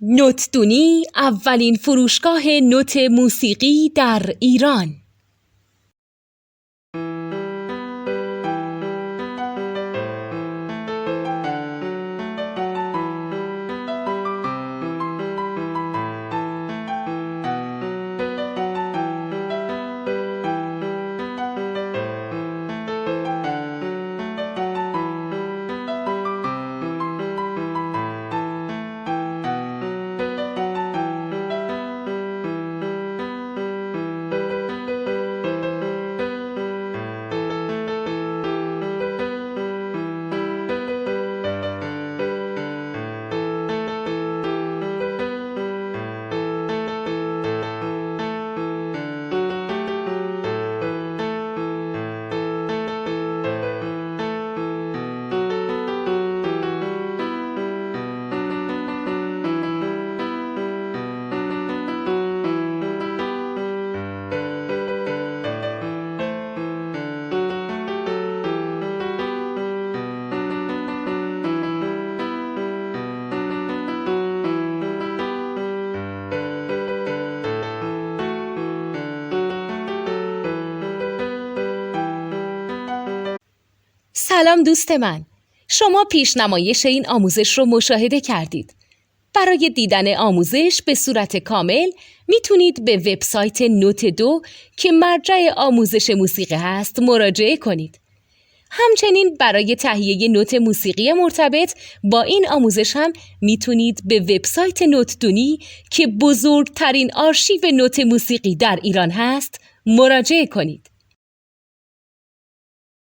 نوتدونی اولین فروشگاه نوت موسیقی در ایران. سلام دوست من، شما پیشنمایش این آموزش رو مشاهده کردید. برای دیدن آموزش به صورت کامل میتونید به وبسایت نوت2 که مرجع آموزش موسیقی هست مراجعه کنید. همچنین برای تهیه نوت موسیقی مرتبط با این آموزش هم میتونید به وبسایت نوتدونی که بزرگترین آرشیو نوت موسیقی در ایران هست مراجعه کنید.